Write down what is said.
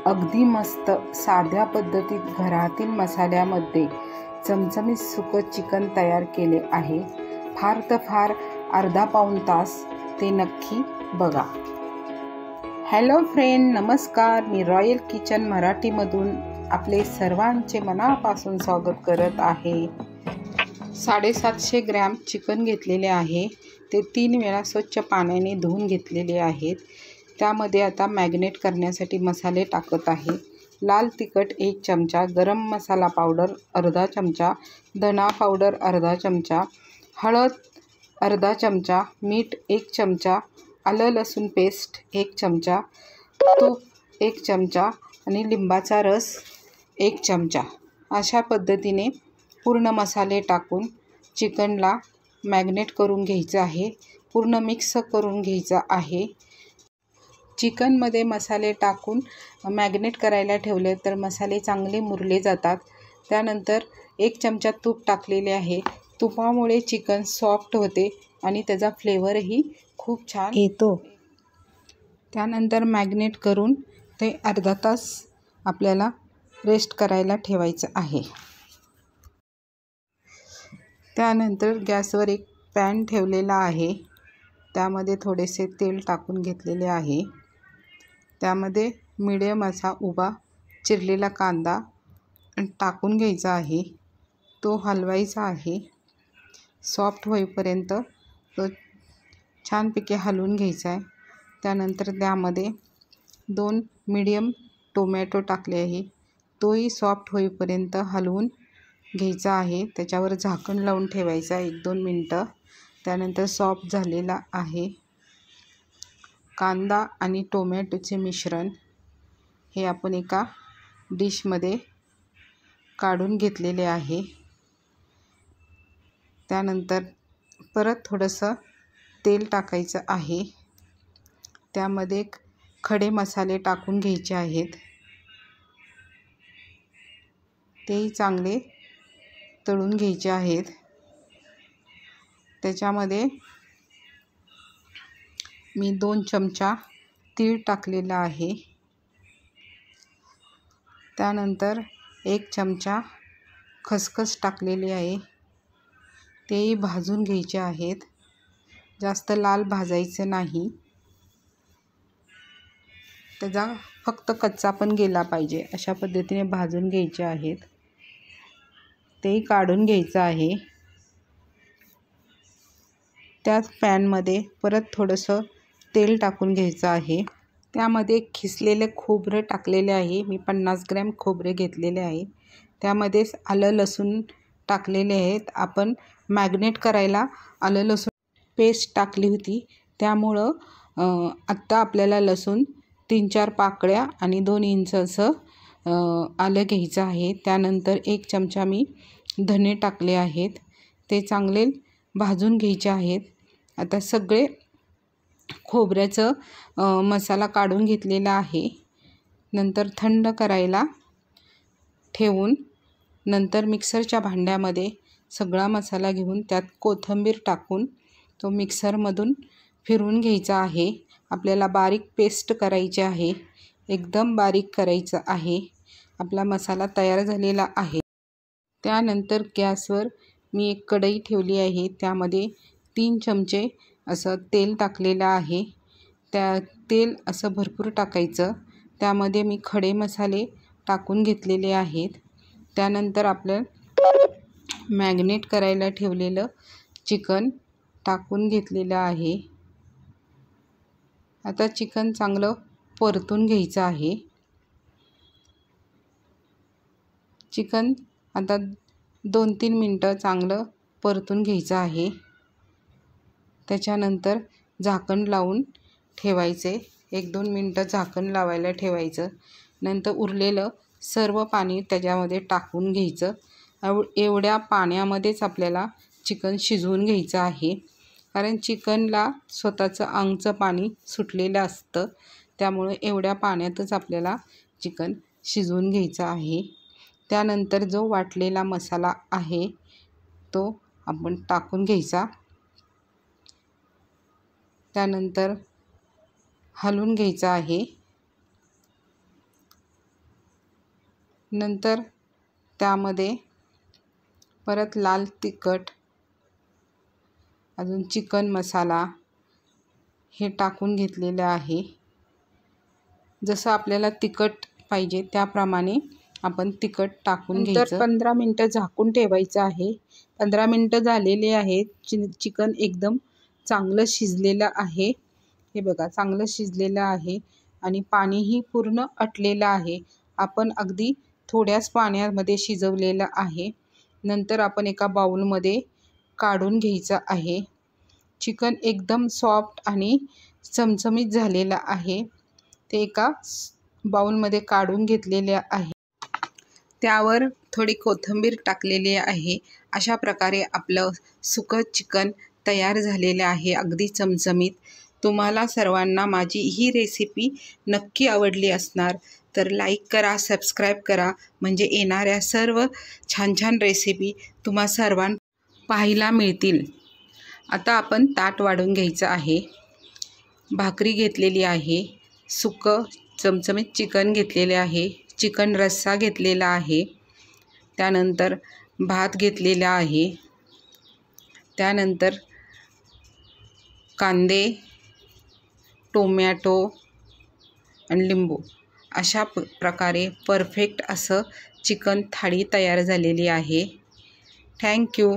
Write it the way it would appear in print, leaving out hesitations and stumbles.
अगदी मस्त साध्या पद्धतीत घरातील मसाल्यामध्ये चमचमीत सुकं चिकन तयार केले आहे। फार तर फार अर्धा पाऊण तास ते नक्की बघा। हॅलो फ्रेंड, नमस्कार। मी रॉयल किचन मराठीमधून आपले सर्वांचे मनापासून स्वागत करत आहे। 750 ग्रॅम चिकन घेतलेले आहे। ते 3 वेळा स्वच्छ पाण्याने धुवून घेतलेले आहेत। त्यामध्ये आता मॅग्नेट करण्यासाठी मसाले टाकत आहे। लाल तिखट 1 चमचा, गरम मसाला पावडर अर्धा चमचा, धना पावडर अर्धा चमचा, हळद अर्धा चमचा, मीठ 1 चमचा, आलं लसूण पेस्ट 1 चमचा, तूप 1 चमचा आणि लिंबाचा रस 1 चमचा। अशा पद्धतीने पूर्ण मसाले टाकून चिकनला मॅग्नेट करून घ्यायचं आहे। पूर्ण मिक्स करून घ्यायचं आहे। चिकनमध्ये मसाले टाकून मॅग्नेट करायला ठेवले तर मसाले चांगले मुरले जातात। त्यानंतर 1 चमचा तूप टाकलेले आहे। तुपामुळे चिकन सॉफ्ट होते आणि त्याचा फ्लेवरही खूप छान येतो। त्यानंतर मॅग्नेट करून ते अर्धा तास आपल्याला रेस्ट करायला ठेवायचं आहे। त्यानंतर गॅसवर एक पॅन ठेवलेला आहे। त्यामध्ये थोडेसे तेल टाकून घेतलेले आहे। त्यामध्ये मीडियम असा उभा चिरलेला कांदा टाकून घ्यायचा आहे। तो हलवायचा आहे। सॉफ्ट होईपर्यंत तो छानपैकी हलवून घ्यायचा आहे। त्यानंतर त्यामध्ये 2 मीडियम टोमॅटो टाकले आहे। तोही सॉफ्ट होईपर्यंत हलवून घ्यायचा आहे। त्याच्यावर झाकण लावून ठेवायचा 1-2 मिनटं। त्यानंतर सॉफ्ट झालेला आहे। कांदा आणि टोमॅटोचे मिश्रण हे आपण एका डिशमध्ये काढून घेतलेले आहे। त्यानंतर परत थोडंसं तेल टाकायचं आहे। त्यामध्ये खडे मसाले टाकून घ्यायचे आहेत। तेही चांगले तळून घ्यायचे आहेत। त्याच्यामध्ये मी 2 चमचा तीळ टाकलेला आहे। त्यानंतर 1 चमचा खसखस टाकलेली आहे। तेही भाजून घ्यायचे आहेत। जास्त लाल भाजायचे नाही। त्याचा फक्त कच्चा पण गेला पाहिजे अशा पद्धतीने भाजून घ्यायचे आहेत। तेही काढून घ्यायचं आहे। त्याच पॅनमध्ये परत थोडंसं तेल टाकून घ्यायचं आहे। त्यामध्ये खिसलेले खोबरं टाकलेले आहे। मी 50 ग्रॅम खोबरे घेतलेले आहे। त्यामध्येच आलं लसूण टाकलेले आहेत। आपण मॅग्नेट करायला आलं लसूण पेस्ट टाकली होती। त्यामुळं आत्ता आपल्याला लसूण 3-4 पाकळ्या आणि 2 इंच असं आलं घ्यायचं आहे। त्यानंतर 1 चमचा मी धने टाकले आहेत। ते चांगले भाजून घ्यायचे आहेत। आता सगळे खोबऱ्याचं मसाला काढून घेतलेला आहे। नंतर थंड करायला ठेवून नंतर मिक्सरच्या भांड्यामध्ये सगळा मसाला घेऊन त्यात कोथिंबीर टाकून तो मिक्सरमधून फिरवून घ्यायचा आहे। आपल्याला बारीक पेस्ट करायची आहे। एकदम बारीक करायचं आहे। आपला मसाला तयार झालेला आहे। त्यानंतर गॅसवर मी एक कढई ठेवली आहे। त्यामध्ये 3 चमचे असं तेल टाकलेलं आहे। तेल असं भरपूर टाकायचं। त्यामध्ये मी खडे मसाले टाकून घेतलेले आहेत। त्यानंतर आपलं मॅग्नेट करायला ठेवलेलं चिकन टाकून घेतलेलं आहे। आता चिकन चांगलं परतून घ्यायचं आहे। चिकन आता 2-3 मिनटं चांगलं परतून घ्यायचं आहे। त्याच्यानंतर झाकण लावून ठेवायचे। 1-2 मिनटं झाकण लावायला ठेवायचं। नंतर उरलेलं सर्व पाणी त्याच्यामध्ये टाकून घ्यायचं। एवढ्या पाण्यामध्येच आपल्याला चिकन शिजवून घ्यायचं आहे। कारण चिकनला स्वतःचं अंगचं पाणी सुटलेलं असतं। त्यामुळे एवढ्या पाण्यातच आपल्याला चिकन शिजवून घ्यायचं आहे। त्यानंतर जो वाटलेला मसाला आहे तो आपण टाकून घ्यायचा। त्यानंतर हलवून घ्यायचं आहे। नंतर त्यामध्ये परत लाल तिखट, अजून चिकन मसाला हे टाकून घेतलेलं आहे. जसं आपल्याला तिखट पाहिजे त्याप्रमाणे आपण तिखट टाकून घ्यायचं. 15 मिनटं झाकून ठेवायचं आहे. 15 मिनटं झालेले आहेत. चिकन एकदम चांगलं शिजलेलं आहे. हे बघा, चांगलं शिजलेलं आहे आणि पाणीही पूर्ण आटलेलं आहे. आपण अगदी थोड्याच पाण्यामध्ये शिजवलेलं आहे. नंतर आपण एका बाउलमध्ये काढून घ्यायचं आहे. चिकन एकदम सॉफ्ट आणि चमचमीत झालेलं आहे. ते एका बाउलमध्ये काढून घेतलेले आहे. त्यावर थोडी कोथिंबीर टाकलेली आहे. अशा प्रकारे आपलं सुकं चिकन तयार झालेलं आहे, अगदी चमचमीत. तुम्हाला सर्वांना माझी ही रेसिपी नक्की आवडली असणार तर लाईक करा, सबस्क्राईब करा, म्हणजे येणाऱ्या सर्व छान छान रेसिपी तुम्हा सर्वांना पाहायला मिळतील. आता आपण ताट वाढून घ्यायचं आहे. भाकरी घेतलेली आहे, सुकं चमचमीत चिकन घेतलेले आहे, चिकन रस्सा घेतलेला आहे, त्यानंतर भात घेतलेला आहे, त्यानंतर कांदे, टोमॅटो आणि लिंबू अशा प्रकारे परफेक्ट असं चिकन थाळी तयार झालेली आहे. थँक्यू.